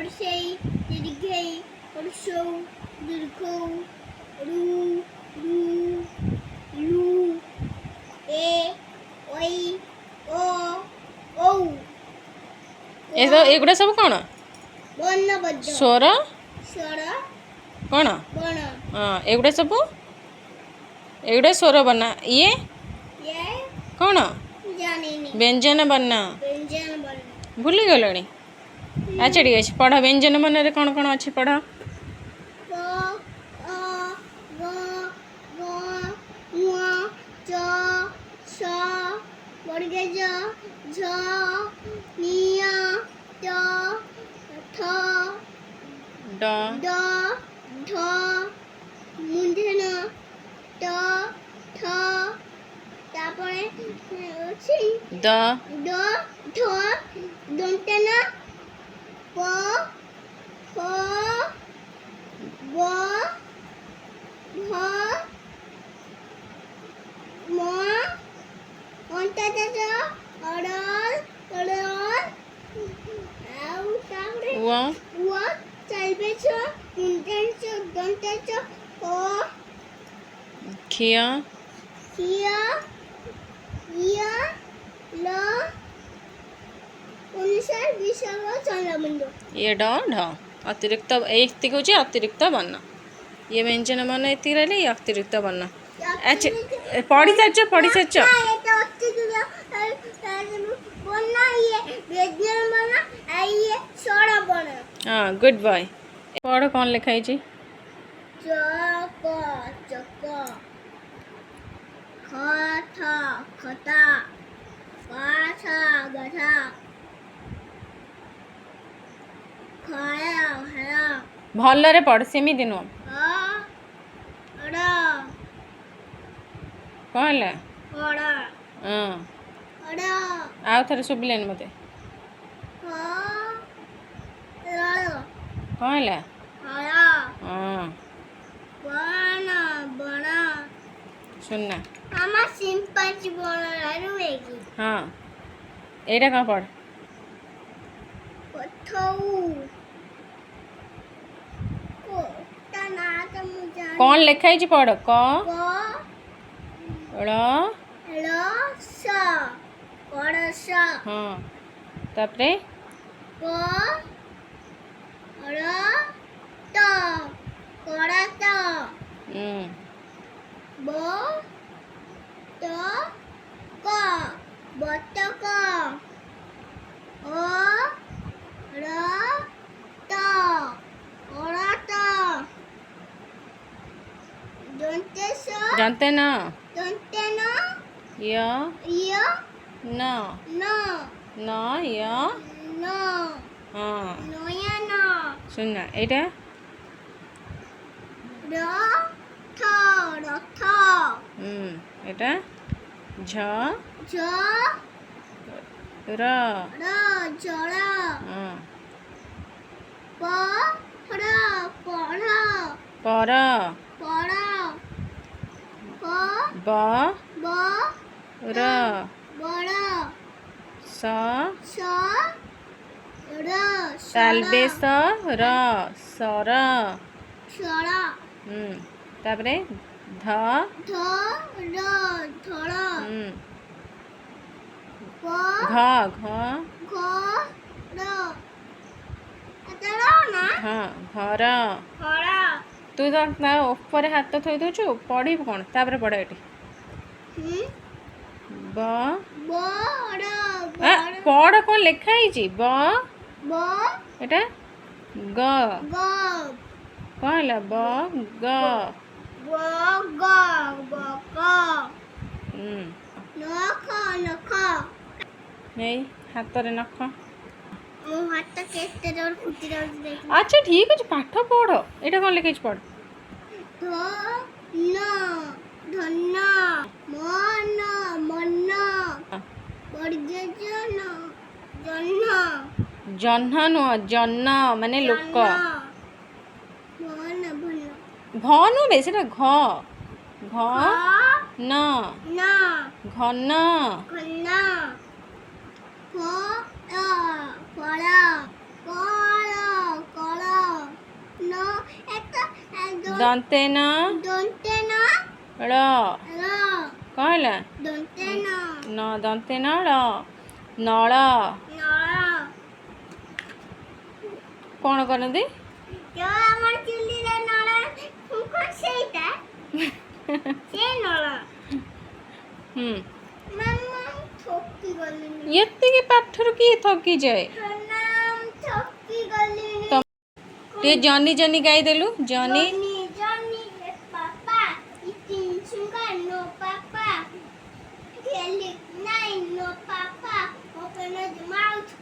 হর্ষেই দীর্ঘেই হর্ষৌ দীর্ঘৌ রু রু লু এ ওই ও ঔ ଏଗୁଡ଼ା ସବୁ କ'ଣ ବର୍ଣ୍ଣବଦ୍ଧ ସ୍ୱର ସ୍ୱର କ'ଣ ବଣ ହଁ ଏଗୁଡ଼ା ସବୁ ଏଗୁଡ଼ା ସ୍ୱର ବର୍ଣ୍ଣ ଇଏ ଏ କ'ଣ ଜାଣିନି ବ୍ୟଞ୍ଜନ ବର୍ଣ୍ଣ ବ୍ୟଞ୍ଜନ ବର୍ଣ୍ଣ ଭୁଲିଗଲଣି ଆଚ୍ଛା ଠିକ୍ ଅଛି ପଢ଼ ବ୍ୟଞ୍ଜନ ବର୍ଣ୍ଣରେ କ'ଣ କ'ଣ ଅଛି ପଢ଼ କ ଅ ଗ ଘ ଙ ଚ ଛ ବର୍ଗେଜ ଝ ନିୟ ଟ ଠ ଡ ଡ ଢ ମୂର୍ଧନ ଟ ଠ ତାପରେ ଅଛି ଦ ড ঢ দন্তেন প ফ ব ভ ম অন্তত অড়ল অড়ল ଆଉ ତାପରେ ୱ ও চাইবেছ মুন্তেছ দন্তেছ ও କ୍ଷିୟ কিয়া ইয়া ল অনুসার বিসর্গ চন্দ্রবিন্দু ଇଏ ଡ ଢ ଅତିରିକ୍ତ ଏତିକି ହେଉଛି ଅତିରିକ୍ତ ବର୍ଣ୍ଣ ଇଏ ବ୍ୟଞ୍ଜନ ବର୍ଣ୍ଣ ଏତିକି ରହିଲେ ଇଏ ଅତିରିକ୍ତ ବର୍ଣ୍ଣ ଆଚ୍ଛା ପଢ଼ିସାରିଛ এটা অতিরিক্ত বনা ইয়ে বেজন বনা আইয়ে সরা বনা ହଁ ଗୁଡ୍ ବୟ ପଢ଼ କ'ଣ ଲେଖା ହେଇଛି চক চক খথ খতা গাছা গাছা খয় হয় ଭଲରେ ପଢ଼ ସେମିତି ନୁହଁ অড় କ'ଣ ହେଲା অড় ହଁ অড় ଆଉ ଥରେ ଶୁଭିଲାନି ମୋତେ হ রড় କ'ଣ ହେଲା হড় ହଁ বন বন ଶୁଣନା আমার সিম্পাঞ্জি বন রুয়ে কি ହଁ ଏଇଟା କ'ଣ ପଢ଼ কোথাও তা না তো মু জানি କ'ଣ ଲେଖା ହେଇଛି ପଢ଼ କ ক ଳ ল স পড়স ହଁ ତାପରେ ক র ত করত ব ত ক বতক ও র ত অরত দন্তেশ ଜାଣତେ ନା দন্তেন ୟ ইয় ন ন ন ୟ ন ହଁ নয়ন ଶୁଣନା ଏଇଟା রথ রথ ଏଇଟା ଝ ঝ ର র জড় ହଁ প র পড় ପର পড় প ବ ব ର বড় ସ স র ତାଲବେଶ ର ସର সর ତାପରେ ଧ ধ র ধড় প ଘ ଘ ঘ র এতড় না ହଁ ଘର ঘড় ତୁ ତ ତା ଉପରେ ହାତ ଥୋଇ ଦେଉଛୁ ପଢ଼ିବୁ କ'ଣ ତାପରେ ପଢ଼ ଏଠି হুম ବ বড় ଆ, বড় ପଢ଼ କ'ଣ ଲେଖା ହେଇଛି ବ ব ଏଟା ଗ গ କ'ଣ ହେଲା ବ ଗ ব গ বক নখ নখ ଏଇ ହାତରେ ନଖ ମୋ ହାତ କେତେ ଜୋର ଫୁଟି ଯାଉଛି ଦେଖ ଆଚ୍ଛା ଠିକ୍ ଅଛି ପାଠ ପଢ଼ ଏଇଟା କ'ଣ ଲେଖା ହେଇଛି ପଢ଼ ଧ ন ଧନ ମନ ମନ ବର୍ଜନ ଜହ୍ନ ଜହ୍ନ ନୁହଁ ଜହ୍ନ ମାନେ ଲୋକ ମନ ଭଲ ଭ ନୁହଁ ବେ ସେଟା ଘ ଘ ନ ন ଘନ ଘନ ଫଳ ଫଳ ଫଳ ଦନ୍ତେ ନ ଦନ୍ତେ ନ ଳ ର କ'ଣ ହେଲା ଦନ୍ତେ ନ ନ ଦନ୍ତେ ନ ଳ ନଳ ନଳ କ'ଣ କରନ୍ତି ଯୋଉ ଆମର ଚୁଲିରେ ନଳ କଣ ସେଇଟା ସେ ନଳ ହୁଁ ମାମା ଥକି ଗଲିଣି ଏତିକି ପାଠରୁ କିଏ ଥକିଯାଏ ଥକି ଗଲିଣି ଟିକେ ଜନି ଜନି ଗାଇଦେଲୁ Johnny Johnny, Johnny, yes, Papa. Eating sugar, no, Papa. Telling nine, no, Papa. Open the mouth.